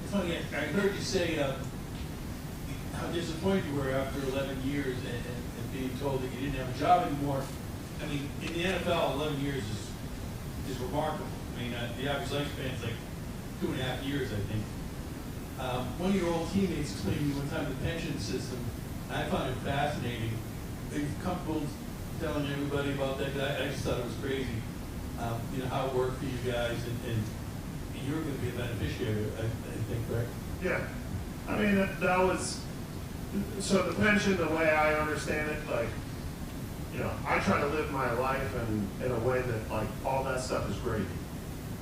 It's funny, I heard you say how disappointed you were after 11 years and being told that you didn't have a job anymore. I mean, in the NFL, 11 years is remarkable. I mean, the average lifespan is like 2.5 years, I think. One of your old teammates explained to me one time the pension system, and I found it fascinating. Are you comfortable telling everybody about that? Because I just thought it was crazy, you know, how it worked for you guys, and you're going to be a beneficiary, I think, right? Yeah. I mean, that was, so the pension, the way I understand it, like, you know, I try to live my life in a way that, like, all that stuff is great.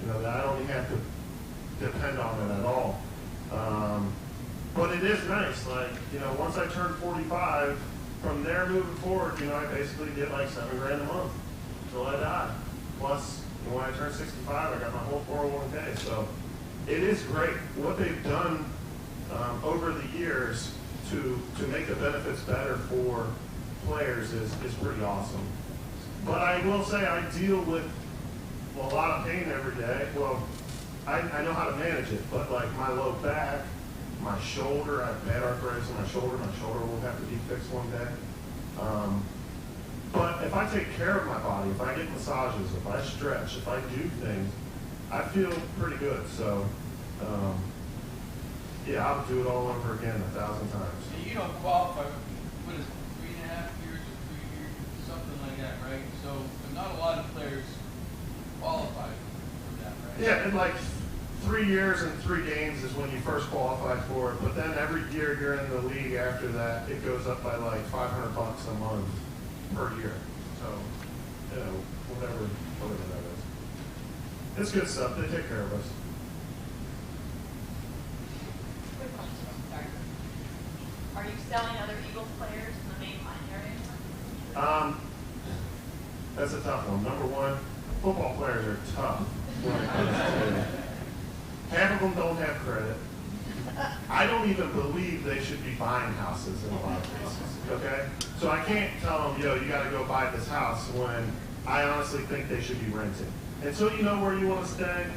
You know, that I don't even have to depend on it at all. But it is nice, like, you know, once I turn 45, from there moving forward, you know, I basically get like $7 grand a month until I die. Plus, you know, when I turn 65, I got my whole 401k. So it is great. What they've done over the years to make the benefits better for players is pretty awesome. But I will say I deal with a lot of pain every day. Well, I know how to manage it, but like my low back, my shoulder, I have bad arthritis in my shoulder will have to be fixed one day. But if I take care of my body, if I get massages, if I stretch, if I do things, I feel pretty good. So, yeah, I would do it all over again 1,000 times. You don't qualify, what is it, 3.5 years or 3 years, something like that, right? So, but not a lot of players qualify for that, right? Yeah, and like 3 years and 3 games is when you first qualify for it, but then every year you're in the league after that, it goes up by like $500 a month per year. So, you know, whatever that is. It's good stuff. They take care of us. Quick question. Sorry. Are you selling other Eagles players in the main line area? That's a tough one. Number one, football players are tough when it comes to half of them don't have credit. I don't even believe they should be buying houses in a lot of cases, okay? So I can't tell them, yo, you got to go buy this house when I honestly think they should be renting. Until you know where you want to stay,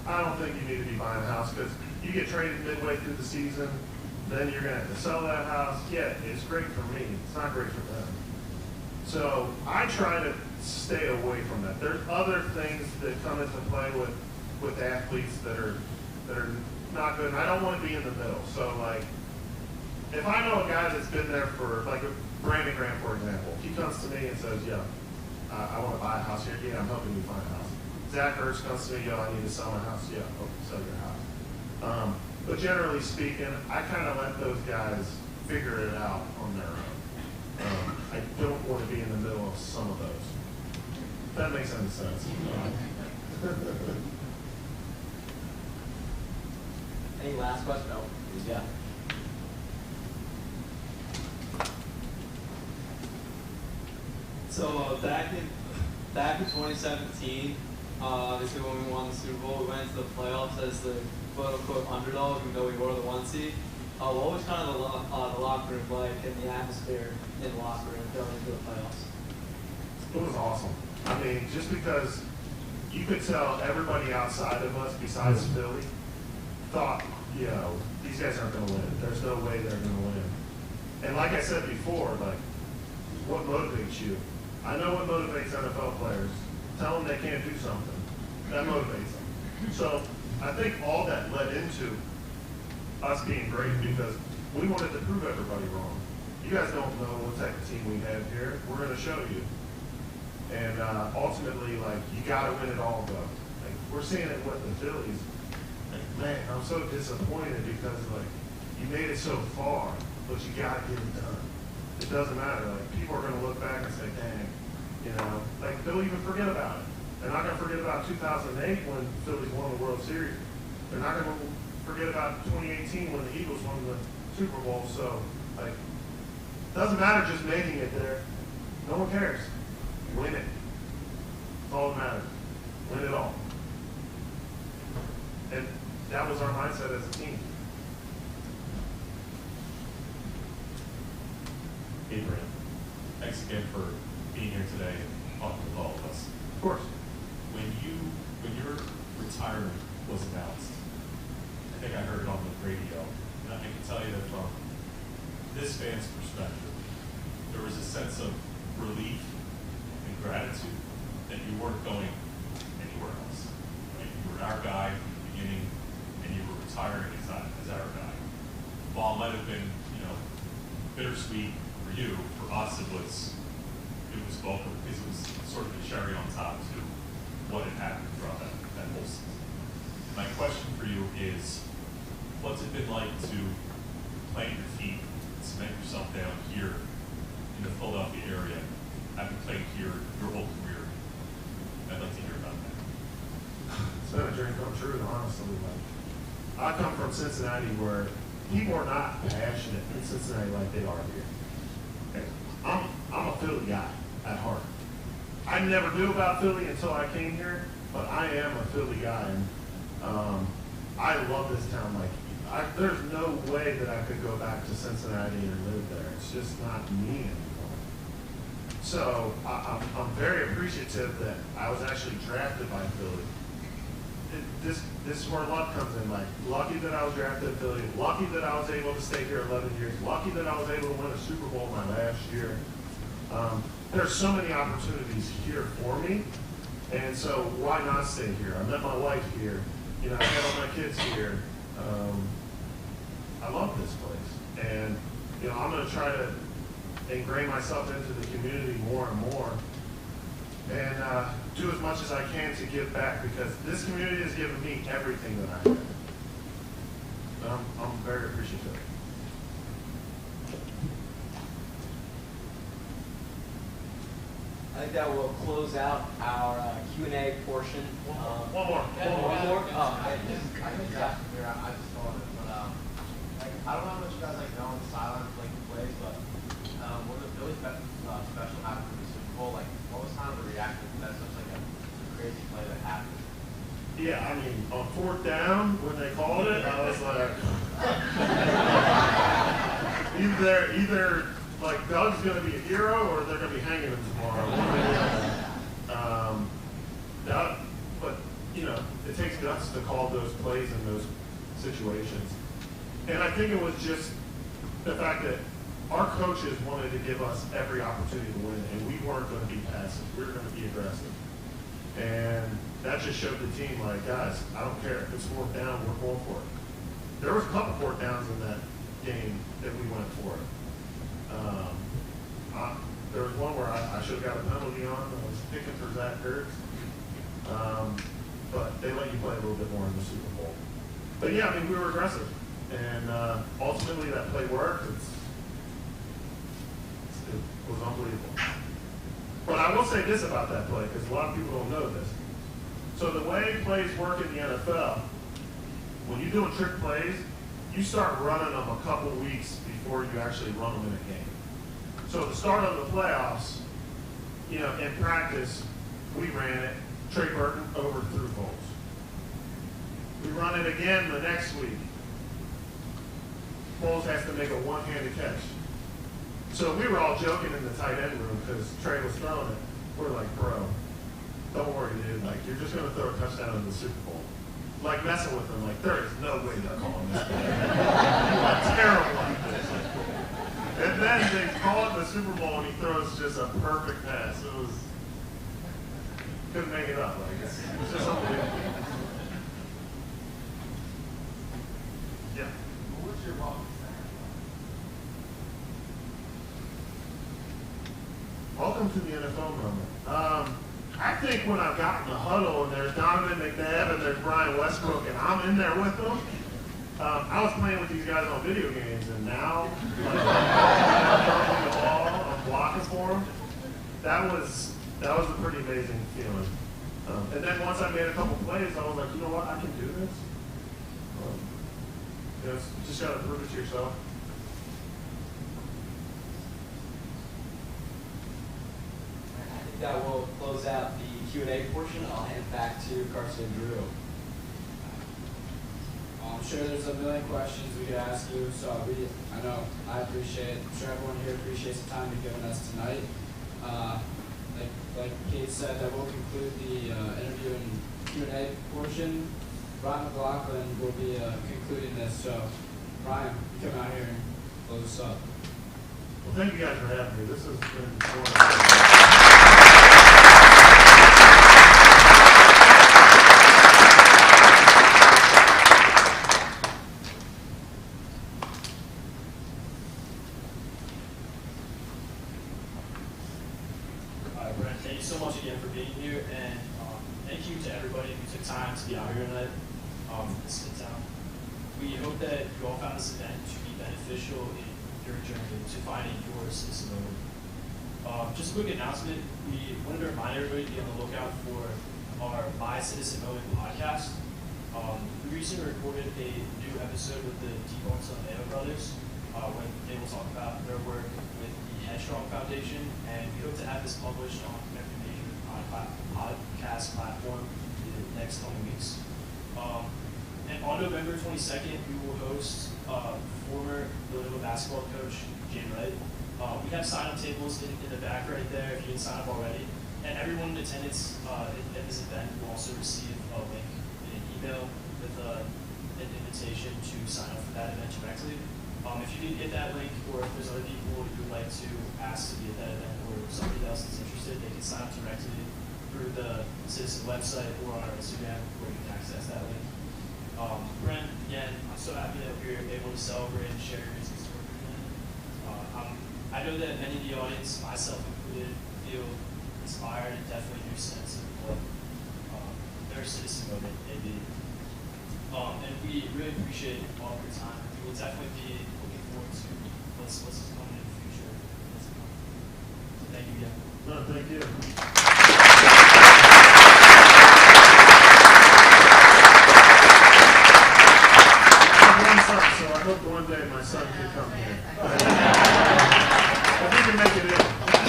I don't think you need to be buying a house because you get traded midway through the season, then you're going to have to sell that house. Yeah, it's great for me. It's not great for them. So I try to stay away from that. There's other things that come into play with athletes that are not good, and I don't want to be in the middle. So, like, if I know a guy that's been there for, like, Brandon Graham, for example, he comes to me and says, yo, I want to buy a house here. Yeah, I'm helping you find a house. Zach Ertz comes to me, yo, I need to sell my house. Yeah, okay, sell your house. But generally speaking, I kind of let those guys figure it out on their own. I don't want to be in the middle of some of those. If that makes any sense. Any last question? No. Yeah. So back in 2017, obviously when we won the Super Bowl, we went into the playoffs as the quote-unquote underdog, even though we were the 1 seed. What was kind of the locker room like and the atmosphere in the locker room going into the playoffs? It was awesome. I mean, just because you could tell everybody outside of us, besides Philly, thought, you know, these guys aren't going to win. There's no way they're going to win. And like I said before, like, what motivates you. I know what motivates NFL players. Tell them they can't do something. That motivates them. So I think all that led into us being great because we wanted to prove everybody wrong. You guys don't know what type of team we have here. We're going to show you. And ultimately, like, you got to win it all, though. Like, we're seeing it with the Phillies. Like, man, I'm so disappointed because, like, you made it so far, but you got to get it done. It doesn't matter. Like, people are going to look back and say, dang, you know, like, they'll even forget about it. They're not going to forget about 2008 when the Phillies won the World Series. They're not going to forget about 2018 when the Eagles won the Super Bowl. So, like, it doesn't matter just making it there. No one cares. Win it. That's all that matters. Win it all. And that was our mindset as a team. Hey, Brent. Thanks again for being here today and talking with all of us. Of course. When your retirement was announced, I think I heard it on the radio, and I can tell you that from this fan's perspective, there was a sense of relief and gratitude that you weren't going anywhere else. Right? You were our guy from the beginning, and you were retiring as our guy. While it might have been, bittersweet for you, for us it was both, because it was sort of a cherry on top to what had happened throughout that whole season. My question for you is, what's it been like to plant your feet and cement yourself down here in the Philadelphia area, having played here your whole career? I'd like to hear about that. It's been a dream come true, honestly. Like, I come from Cincinnati where people are not passionate in Cincinnati like they are here. Okay. I'm a Philly guy at heart. I never knew about Philly until I came here, but I am a Philly guy, and I love this town. Like, there's no way that I could go back to Cincinnati and live there. It's just not me anymore. So I'm very appreciative that I was actually drafted by Philly. This is where luck comes in. Like, lucky that I was drafted at Philly, lucky that I was able to stay here 11 years, lucky that I was able to win a Super Bowl my last year. There's so many opportunities here for me, and so why not stay here? I met my wife here. I got all my kids here. I love this place, and I'm going to try to ingrain myself into the community more and more, and do as much as I can to give back, because this community has given me everything that I have. And I'm very appreciative. I think that will close out our Q&A portion. One more. Oh, I just thought of it, but I don't know how much you guys know on the sideline playing the plays, but when the Phillies special happened in the Super Bowl, what was kind of the reaction to that? Such a crazy play that happened. Yeah, I mean, on 4th down when they called it, I was like, either like Doug's going to be a hero or they're going to be hanging him tomorrow. But it takes guts to call those plays in those situations. And I think it was just the fact that our coaches wanted to give us every opportunity to win, and we weren't going to be passive. We were going to be aggressive. And that just showed the team, like, guys, I don't care if it's 4th down, we're going for it. There was a couple 4th downs in that game that we went for it. There was one where I should have got a penalty on. I was picking for Zach Ertz. But they let you play a little bit more in the Super Bowl. But yeah, I mean, we were aggressive. And ultimately that play worked. It was unbelievable. But I will say this about that play, because a lot of people don't know this. So the way plays work in the NFL, when you're doing trick plays, you start running them a couple weeks before you actually run them in a game. So at the start of the playoffs, in practice, we ran it. Trey Burton overthrew Foles. We run it again the next week. Foles has to make a one-handed catch. So we were all joking in the tight end room because Trey was throwing it. We're like, bro, don't worry, dude. Like, you're just going to throw a touchdown in the Super Bowl. Like, messing with them. Like, there is no way they're calling this play. You are terrible like this. And then they call it the Super Bowl and he throws just up. Like, it's just unbelievable. Yeah. What's your welcome center? Welcome to the NFL moment. I think when I've gotten the huddle and there's Donovan McNabb and there's Brian Westbrook and I'm in there with them, I was playing with these guys on video games and now like, I'm throwing the ball, I'm blocking for them. That was a pretty amazing feeling. And then once I made a couple plays, I was like, you know what, I can do this. You know, just got to prove it to yourself. That will close out the Q&A portion. I'll hand it back to Carson and Drew. I'm sure there's a million questions we could ask you, so I know I appreciate it. I'm sure everyone here appreciates the time you've given us tonight. Like Kate said, that will conclude the interview and Q&A portion. Brian McLaughlin will be concluding this, so Brian, you come out here and close us up. Well, thank you guys for having me. This has been wonderful. Brent, thank you so much again for being here, and thank you to everybody who took time to be out here tonight. Sit down. We hope that you all found this event to be beneficial in your journey to finding your citizen moment. Just a quick announcement, we wanted to remind everybody to be on the lookout for our My Citizen Moment podcast. We recently recorded a new episode with the T-Bones and Mayo brothers, when they will talk about their work with the Headstrong Foundation, and we hope to have this published on every major podcast platform in the next coming weeks. And on November 22nd, we will host former Villanova basketball coach Jay Wright. We have sign-up tables in the back right there if you didn't sign up already. And everyone in attendance at this event will also receive a link in an email with an invitation to sign up for that event directly. If you didn't get that link, or if there's other people who would like to ask to be at that event, or somebody else that's interested, they can sign up directly through the Citizen website or on our Instagram where you can access that link. Brent, again, I'm so happy that we were able to celebrate and share your business story tonight. I know that many of the audience, myself included, feel inspired and definitely a new sense of what their citizen moment may be. And we really appreciate all of your time. We will definitely be looking forward to what's coming in the future. Thank you again. No, thank you.